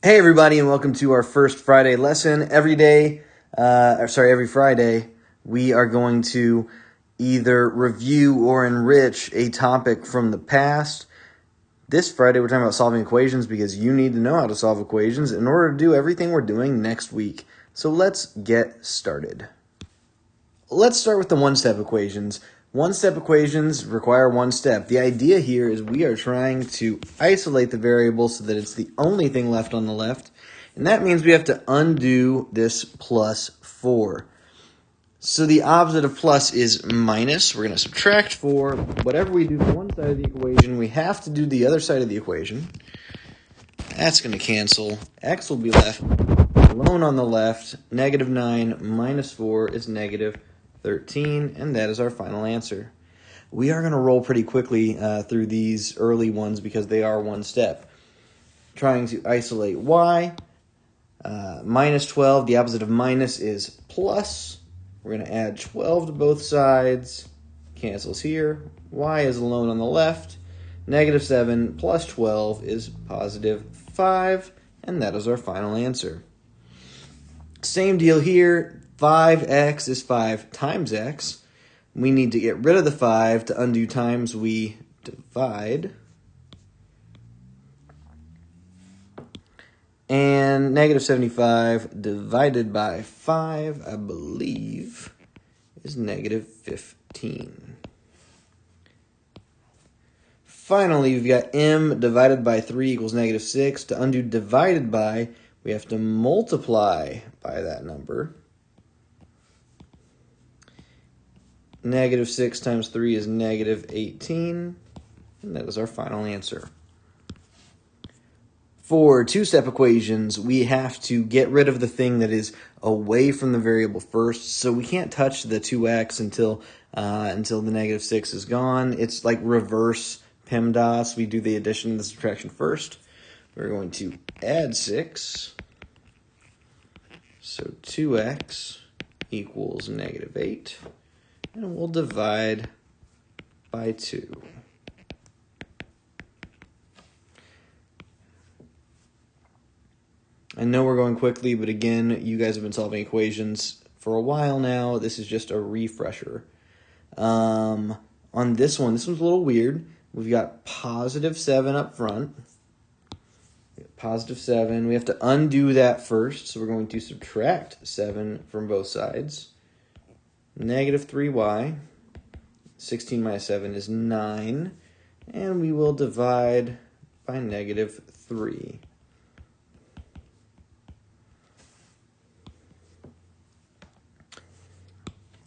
Hey everybody, and welcome to our first Friday lesson. Every Friday, we are going to either review or enrich a topic from the past. This Friday, we're talking about solving equations because you need to know how to solve equations in order to do everything we're doing next week. So let's get started. Let's start with the one-step equations. One-step equations require one step. The idea here is we are trying to isolate the variable so that it's the only thing left on the left. And that means we have to undo this plus 4. So the opposite of plus is minus. We're going to subtract 4. Whatever we do to one side of the equation, we have to do the other side of the equation. That's going to cancel. X will be left alone on the left. Negative 9 minus 4 is negative 13, and that is our final answer. We are going to roll pretty quickly through these early ones because they are one step. Trying to isolate y. Minus 12, the opposite of minus is plus. We're going to add 12 to both sides. Cancels here. Y is alone on the left. Negative 7 plus 12 is positive 5, and that is our final answer. Same deal here. 5x is 5 times x. We need to get rid of the 5 to undo times. We divide. And negative 75 divided by 5, I believe, is negative 15. Finally, we've got m divided by 3 equals negative 6. To undo divided by, we have to multiply by that number. Negative 6 times 3 is negative 18, and that is our final answer. For two-step equations, we have to get rid of the thing that is away from the variable first, so we can't touch the 2x until the negative 6 is gone. It's like reverse PEMDAS. We do the addition and the subtraction first. We're going to add 6, so 2x equals negative 8. And we'll divide by 2. I know we're going quickly, but again, you guys have been solving equations for a while now. This is just a refresher. On this one's a little weird. We've got positive 7 up front. Positive 7. We have to undo that first, so we're going to subtract 7 from both sides. Negative 3y, 16 minus 7 is 9, and we will divide by negative 3.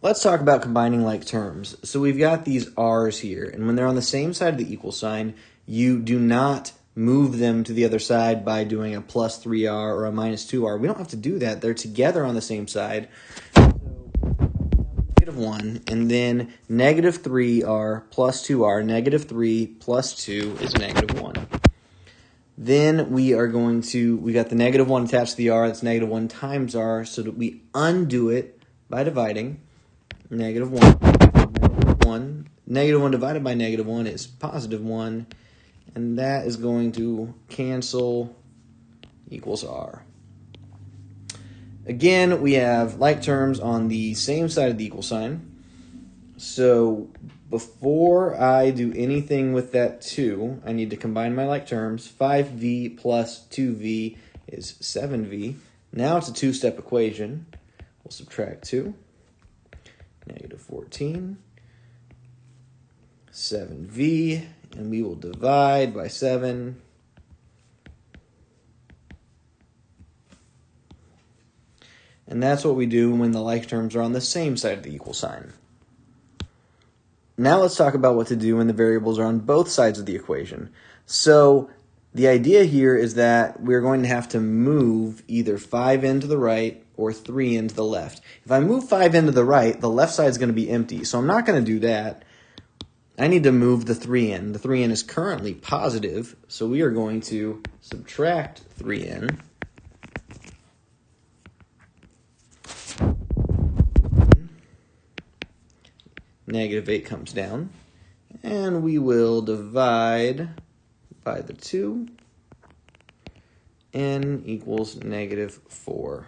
Let's talk about combining like terms. So we've got these r's here, and when they're on the same side of the equal sign, you do not move them to the other side by doing a plus 3r or a minus 2r. We don't have to do that. They're together on the same side. 1, and then negative 3r plus 2r, negative 3 plus 2 is negative 1. Then we got the negative 1 attached to the r, that's negative 1 times r, so that we undo it by dividing. Negative 1. Negative 1 divided by negative 1 is positive 1, and that is going to cancel, equals r. Again, we have like terms on the same side of the equal sign. So before I do anything with that 2, I need to combine my like terms. 5v plus 2v is 7v. Now it's a two-step equation. We'll subtract 2. Negative 14. 7v, and we will divide by 7. And that's what we do when the like terms are on the same side of the equal sign. Now let's talk about what to do when the variables are on both sides of the equation. So the idea here is that we're going to have to move either 5 in to the right or 3 in to the left. If I move 5 into the right, the left side is going to be empty. So I'm not going to do that. I need to move the 3 in. The 3 in is currently positive, so we are going to subtract 3 in. Negative 8 comes down, and we will divide by the 2, n equals -4.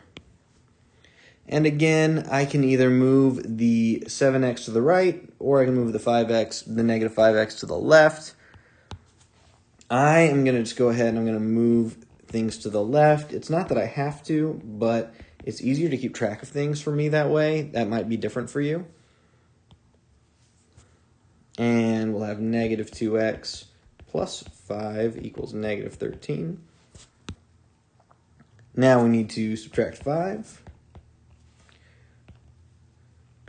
And again, I can either move the 7x to the right, or I can move the -5x to the left. I am going to just go ahead and I'm going to move things to the left. It's not that I have to, but it's easier to keep track of things for me that way. That might be different for you. And we'll have -2x plus 5 equals -13. Now we need to subtract 5.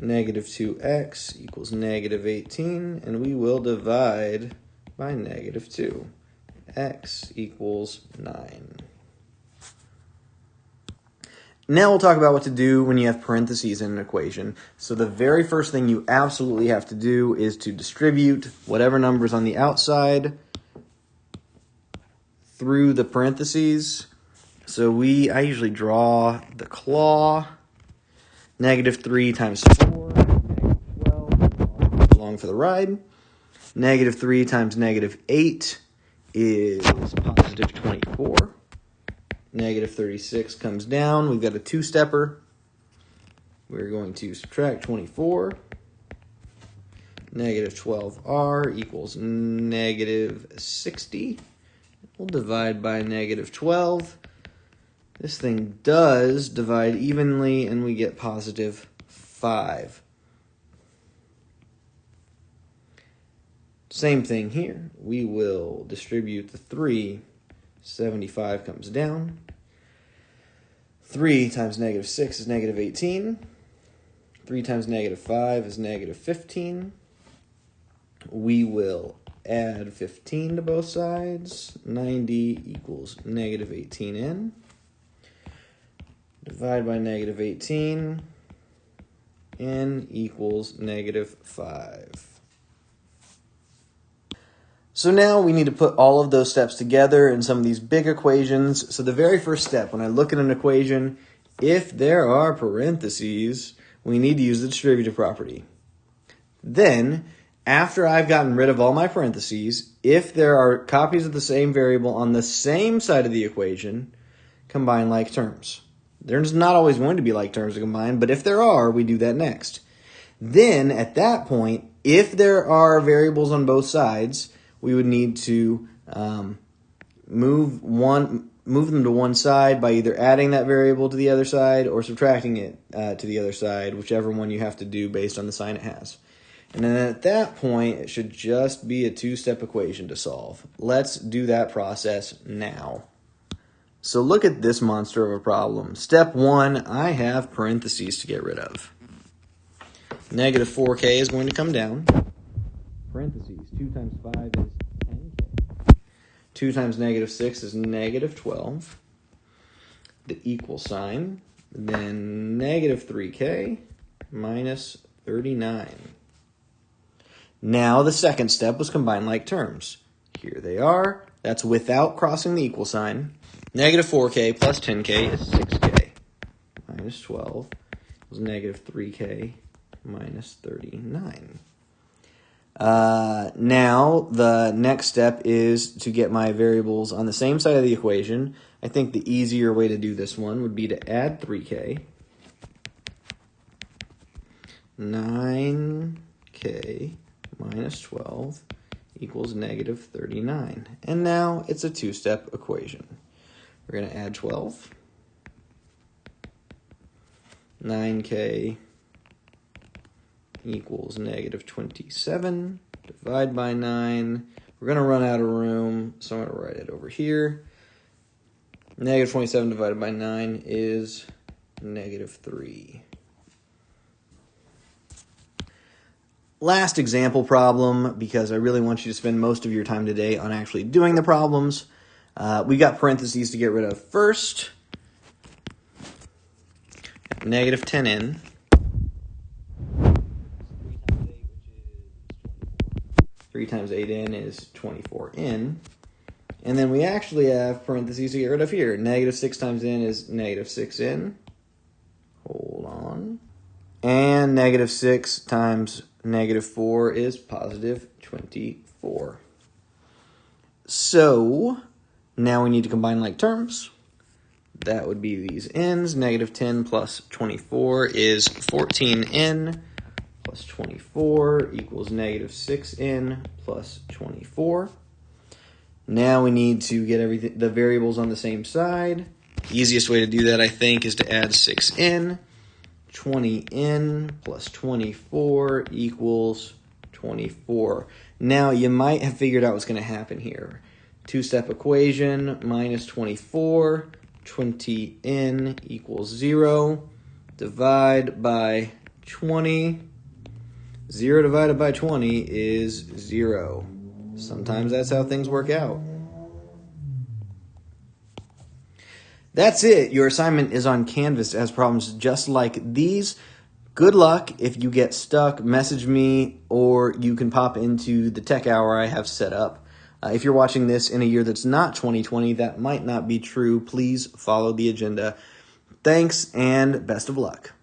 -2x equals -18, and we will divide by -2. X equals 9. Now we'll talk about what to do when you have parentheses in an equation. So the very first thing you absolutely have to do is to distribute whatever number's on the outside through the parentheses. So I usually draw the claw. -3 times 4, -12, along for the ride. -3 times -8 is positive 24. -36 comes down. We've got a two-stepper. We're going to subtract 24. -12r equals -60. We'll divide by -12. This thing does divide evenly, and we get positive 5. Same thing here. We will distribute the 3. 75 comes down. 3 times -6 is -18. 3 times -5 is -15. We will add 15 to both sides. 90 equals -18n. Divide by -18. N equals -5. So now we need to put all of those steps together in some of these big equations. So the very first step, when I look at an equation, if there are parentheses, we need to use the distributive property. Then, after I've gotten rid of all my parentheses, if there are copies of the same variable on the same side of the equation, combine like terms. There's not always going to be like terms to combine, but if there are, we do that next. Then, at that point, if there are variables on both sides, we would need to move them to one side by either adding that variable to the other side or subtracting it to the other side, whichever one you have to do based on the sign it has. And then at that point, it should just be a two-step equation to solve. Let's do that process now. So look at this monster of a problem. Step 1, I have parentheses to get rid of. -4k is going to come down. Parentheses, 2 times 5 is 10k. 2 times -6 is -12. The equal sign. Then -3k minus 39. Now the second step was combine like terms. Here they are. That's without crossing the equal sign. -4k plus 10k is 6k. Minus 12 is -3k minus 39. Now the next step is to get my variables on the same side of the equation. I think the easier way to do this one would be to add 3k. 9k minus 12 equals -39. And now it's a two-step equation. We're going to add 12. 9k equals -27. Divide by 9. We're going to run out of room, so I'm going to write it over here. -27 divided by 9 is -3. Last example problem, because I really want you to spend most of your time today on actually doing the problems. We got parentheses to get rid of first. -10n. 3 times 8n is 24n. And then we actually have parentheses to get rid of here. -6 times n is -6n. Hold on. And -6 times -4 is +24. So now we need to combine like terms. That would be these n's. Negative 10 plus 24 is 14n plus 24 equals negative 6n plus 24. Now we need to get the variables on the same side. Easiest way to do that, I think, is to add 6n. 20n plus 24 equals 24. Now, you might have figured out what's going to happen here. Two-step equation, minus 24, 20n equals 0. Divide by 20. 0 divided by 20 is 0. Sometimes that's how things work out. That's it. Your assignment is on Canvas. It has problems just like these. Good luck. If you get stuck, message me, or you can pop into the tech hour I have set up. If you're watching this in a year that's not 2020, that might not be true. Please follow the agenda. Thanks, and best of luck.